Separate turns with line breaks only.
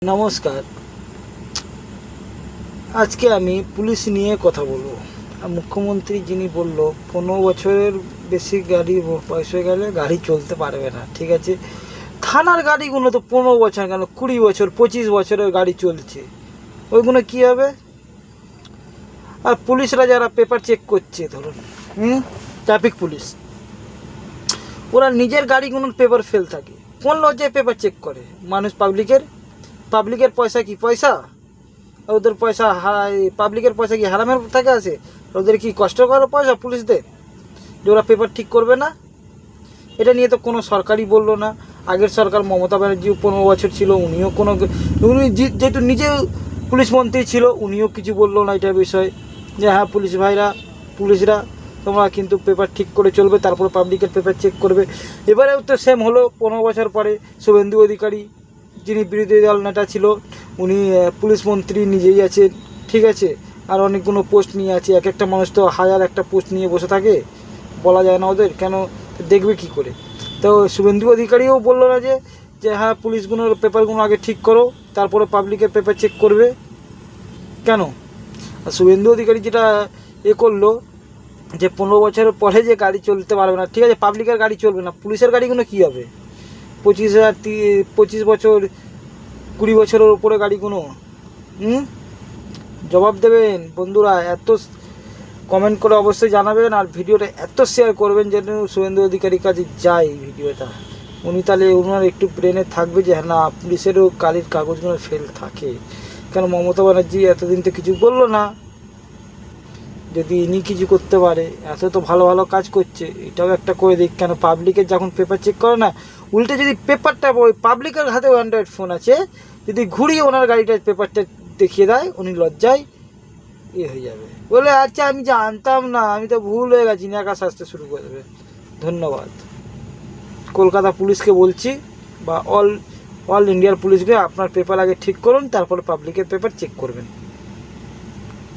নমস্কার। আজকে আমি পুলিশ নিয়ে কথা বলবো। মুখ্যমন্ত্রী যিনি বলল 15 বছরের বেশি গাড়ি বয়স হয়ে গেলে গাড়ি চলতে পারবে না, ঠিক আছে। থানার গাড়িগুলো তো 15 বছর কেন 20 বছর 25 বছরের গাড়ি চলছে, ওইগুলো কী হবে? আর পুলিশরা যারা পেপার চেক করছে, ধরুন ট্রাফিক পুলিশ, ওরা নিজের গাড়িগুলোর পেপার ফেল থাকে, কোন লজ্জায় পেপার চেক করে? মানুষ পাবলিকের পয়সা কি পয়সা? ওদের পয়সা পাবলিকের পয়সা কি হারামের থেকে আসে? ওদের কি কষ্ট করে পয়সা পুলিশদের যে ওরা পেপার ঠিক করবে না? এটা নিয়ে তো কোনো সরকারই বললো না। আগের সরকার মমতা ব্যানার্জি 15 বছর ছিল, উনি যেহেতু নিজে পুলিশ মন্ত্রী ছিল, উনিও কিছু বললো না এটার বিষয়ে, যে হ্যাঁ পুলিশরা তোমরা কিন্তু পেপার ঠিক করে চলবে, তারপর পাবলিকের পেপার চেক করবে। এবারেও তো সেম হলো। 15 বছর পরে শুভেন্দু অধিকারী, যিনি বিরোধী দল নেতা ছিল, উনি পুলিশ মন্ত্রী নিজেই আছেন, ঠিক আছে। আর অনেকগুলো পোস্ট নিয়ে আছে, এক একটা মানুষ তো হাজার একটা পোস্ট নিয়ে বসে থাকে, বলা যায় না ওদের কেন, দেখবে কি করে? তো শুভেন্দু অধিকারীও বললো না যে হ্যাঁ পুলিশগুলোর পেপারগুলো আগে ঠিক করো, তারপরে পাবলিকের পেপার চেক করবে কেন? আর শুভেন্দু অধিকারী যেটা করলো, যে 15 বছরের পরে যে গাড়ি চলতে পারবে না, ঠিক আছে, পাবলিকের গাড়ি চলবে না, পুলিশের গাড়িগুলো কী হবে? 25 বছর 20 বছরের উপরে গাড়িগুলো জবাব দেবেন। বন্ধুরা, এত কমেন্ট করে অবশ্যই জানাবেন, আর ভিডিওটা এত শেয়ার করবেন যেন শুভেন্দু অধিকারীর কাছে যায় ভিডিওটা। উনি তাহলে ওনার একটু ব্রেনে থাকবে যে না, পুলিশেরও গাড়ির কাগজগুলো ফেল থাকে। কেন মমতা ব্যানার্জি এতদিন তো কিছু বললো না, যদি ইনি কিছু করতে পারে, এত তো ভালো ভালো কাজ করছে, এটাও একটা করে দিক। কেন পাবলিকের যখন পেপার চেক করে না, উল্টে যদি পেপারটা ওই পাবলিকের হাতেও অ্যান্ড্রয়েড ফোন আছে, যদি ঘুরিয়ে ওনার গাড়িটার পেপারটা দেখিয়ে দেয়, উনি লজ্জায় হয়ে যাবে, বলে আচ্ছা আমি জানতাম না, আমি তো ভুল হয়ে গেছি, নাকা সাজতে শুরু করে দেবে। ধন্যবাদ। কলকাতা পুলিশকে বলছি, বা অল ইন্ডিয়ার পুলিশকে, আপনার পেপার আগে ঠিক করুন, তারপরে পাবলিকের পেপার চেক করবেন।